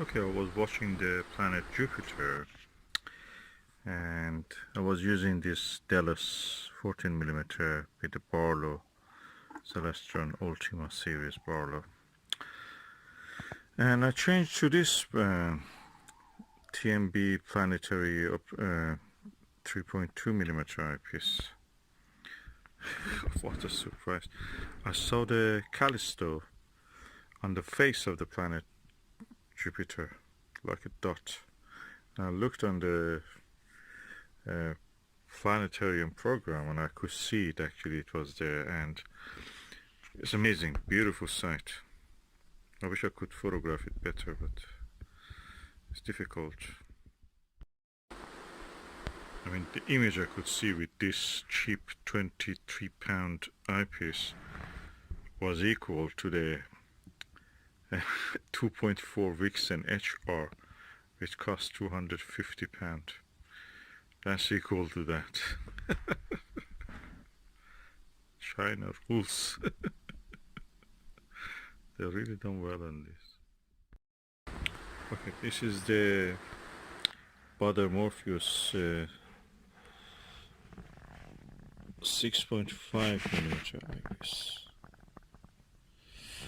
Okay, I was watching the planet Jupiter and I was using this Delos 14mm with the Barlow Celestron Ultima series Barlow, and I changed to this TMB Planetary 3.2mm eyepiece. What a surprise. I saw the Callisto on the face of the planet Jupiter like a dot. I looked on the planetarium program and I could see it, actually it was there, and it's amazing, beautiful sight. I wish I could photograph it better, but it's difficult. I mean, the image I could see with this cheap 23-pound eyepiece was equal to the 2.4 Vixen HR, which cost £250. That's equal to that. China rules. They really done well on this. Okay, this is the Baader Morpheus 6.5mm eyepiece.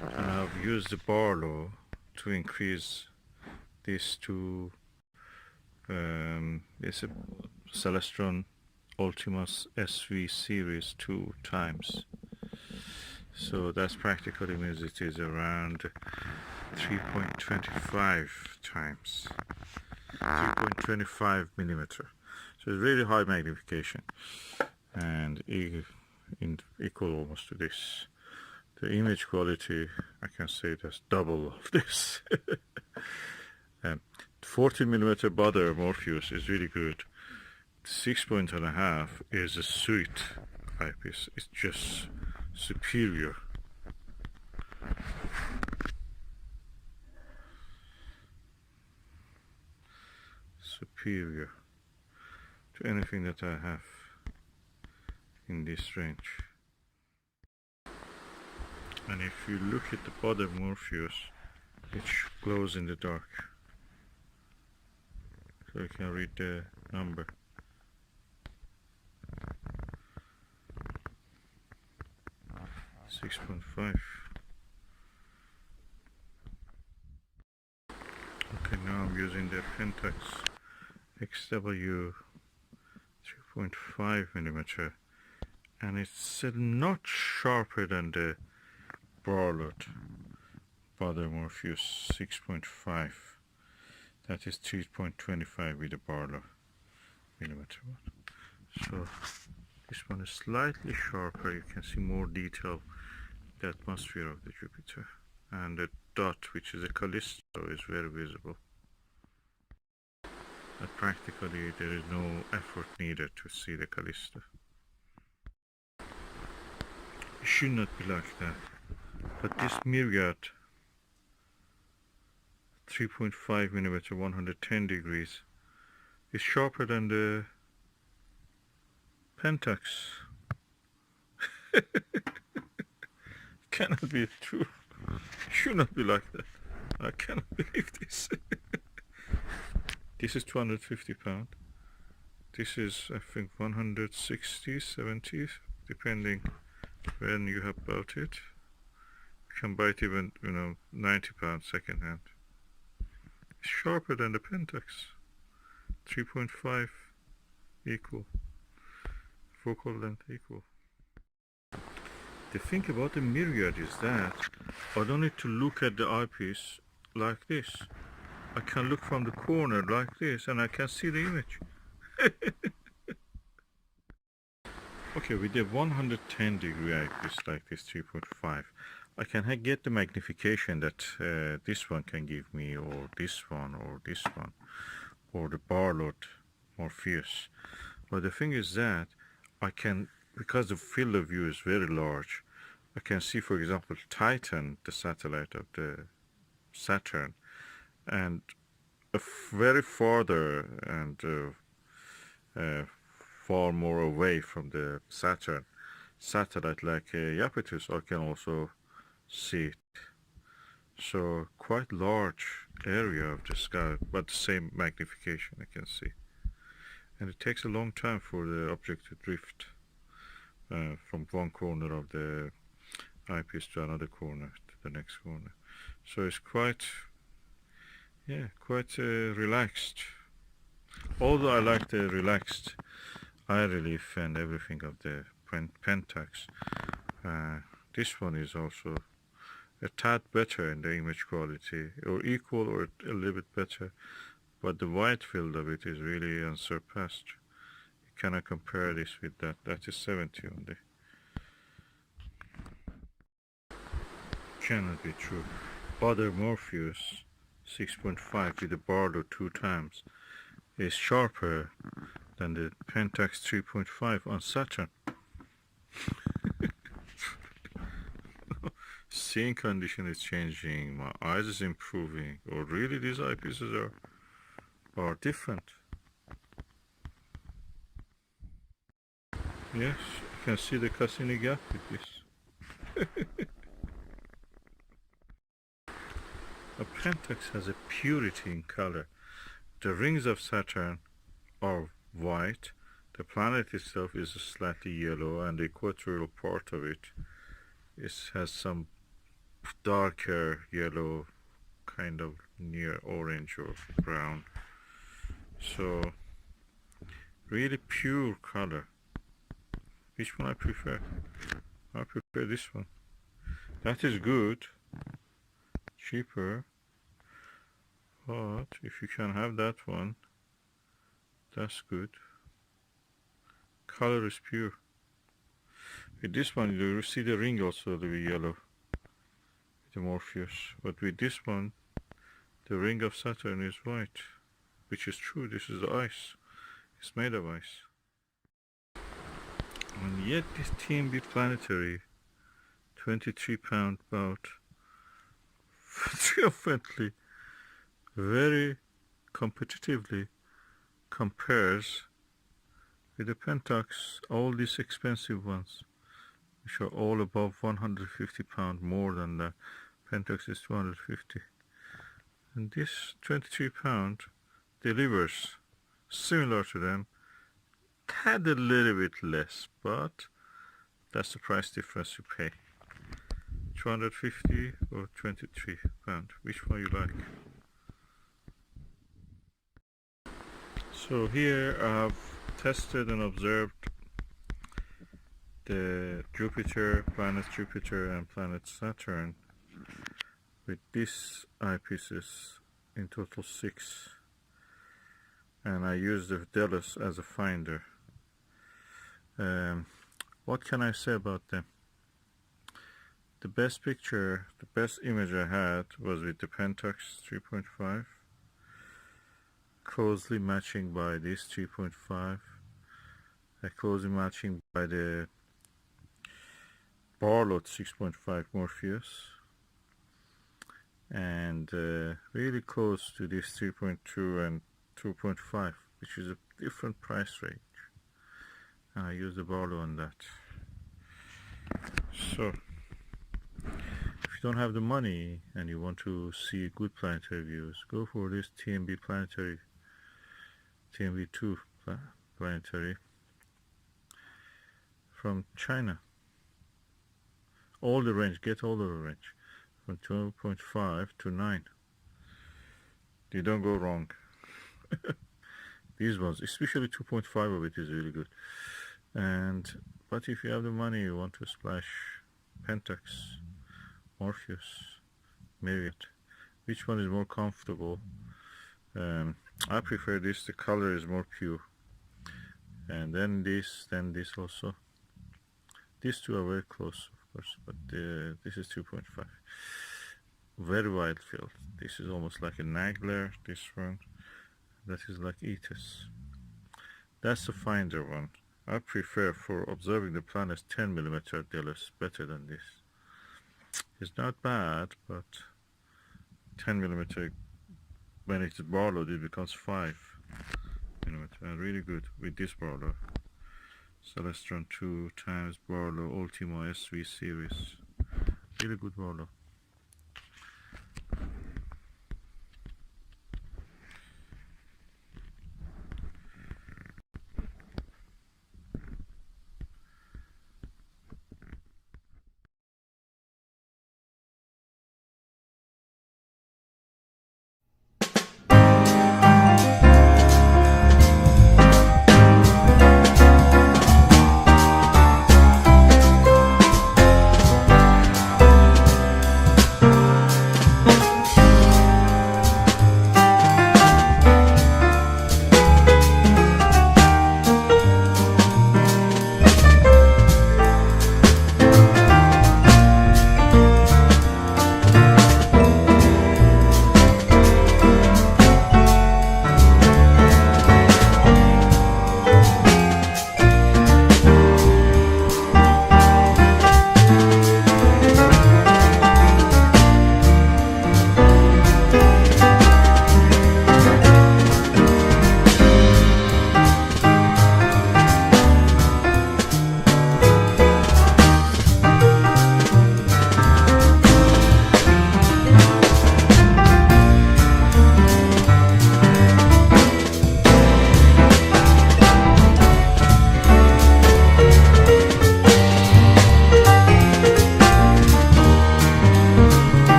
And I've used the Barlow to increase this to it's a Celestron Ultima SV series 2 times. So that's practically means it is around 3.25 times, 3.25mm. So it's really high magnification and equal almost to this. The image quality, I can say that's double of this. 14mm Baader Morpheus is really good. 6.5 is a sweet eyepiece. It's just superior. Superior to anything that I have in this range. And if you look at the Baader Morpheus, it glows in the dark. So you can read the number. .5. Okay, now I'm using the Pentax XW 3.5mm, and it's a notch sharper than the Barlow Baader Morpheus 6.5. That is 3.25 with the Barlow millimeter one. So this one is slightly sharper. You can see more detail, the atmosphere of the Jupiter, and the dot, which is a Callisto, is very visible. But practically there is no effort needed to see the Callisto. It should not be like that. But this Myriad 3.5mm 110 degrees is sharper than the Pentax. Cannot be true. It should not be like that. I cannot believe this. This is £250. This is, I think, 160, 70, depending when you have bought it. You can buy it even, £90 second hand. It's sharper than the Pentax. 3.5 equal. Focal length equal. The thing about the Myriad is that I don't need to look at the eyepiece like this. I can look from the corner like this and I can see the image. Okay, with the 110 degree eyepiece like this 3.5, I can get the magnification that this one can give me, or this one, or this one, or the Barlow Morpheus. But the thing is that I can, because the field of view is very large, I can see, for example, Titan, the satellite of the Saturn, and very farther and far more away from the Saturn satellite like Eyepieces, I can also see it. So quite large area of the sky, but the same magnification I can see. And it takes a long time for the object to drift from one corner of the eyepiece to another corner, to the next corner. So it's quite, yeah, quite relaxed. Although I like the relaxed eye relief and everything of the Pentax, this one is also a tad better in the image quality, or equal or a little bit better, but the wide field of it is really unsurpassed. You cannot compare this with that. That is 70 only. Cannot be true. Baader Morpheus 6.5 with the Barlow 2 times is sharper than the Pentax 3.5 on Saturn. Seeing condition is changing, my eyes is improving, or really these eyepieces are different. Yes, you can see the Cassini gap with this. A Pentax has a purity in color. The rings of Saturn are white, the planet itself is slightly yellow, and the equatorial part of it has some darker yellow, kind of near orange or brown. So really pure color. Which one I prefer? I prefer this one. That is good, cheaper, but if you can have that one, that's good. Color is pure. With this one you see the ring also to be yellow, the Morpheus, but with this one the ring of Saturn is white, which is true. This is ice, it's made of ice. And yet this TMB Planetary, 23 pound about, triumphantly, very competitively compares with the Pentax, all these expensive ones, which are all above 150 pound more than the Pentax is 250. And this 23 pound delivers similar to them, had a little bit less, but that's the price difference you pay. 250 or 23 pound, which one you like. So here I have tested and observed the planet Jupiter and planet Saturn with these eyepieces, in total 6, and I used the Delos as a finder. What can I say about them? The best picture, the best image I had was with the Pentax 3.5, closely matching by this 3.5, closely matching by the Barlow 6.5 Morpheus, and really close to this 3.2 and 2.5, which is a different price range. And I use the Barlow on that. So if you don't have the money and you want to see good planetary views, go for this TMB Planetary, TMB2 Planetary from China. All the range, get all the range, from 12.5 to 9. You don't go wrong. These ones, especially 2.5 of it is really good. But if you have the money, you want to splash Pentax, Morpheus, Myriad, which one is more comfortable? I prefer this. The color is more pure. And then this also. These two are very close, of course, but this is 2.5. Very wide field. This is almost like a Nagler. This one, that is like Eyepieces. That's the finder one. I prefer for observing the planets 10mm Delos better than this. It's not bad, but 10mm, when it's Barlow, it becomes 5mm, and really good with this Barlow. Celestron 2 times Barlow Ultima SV series. Really good Barlow.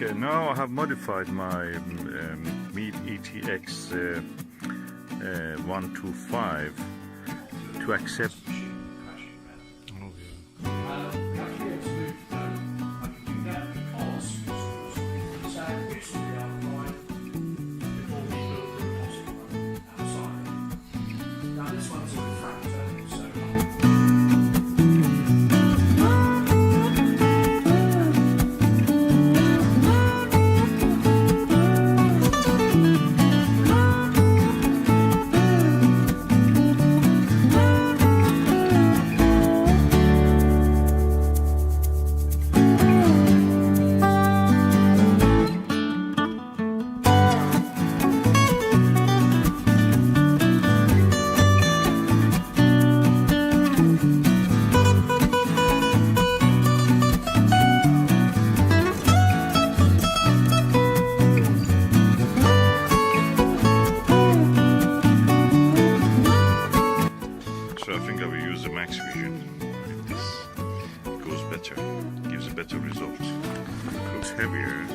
Okay, now I have modified my Mead ETX 125 to accept. Better, gives a better result. It looks heavier,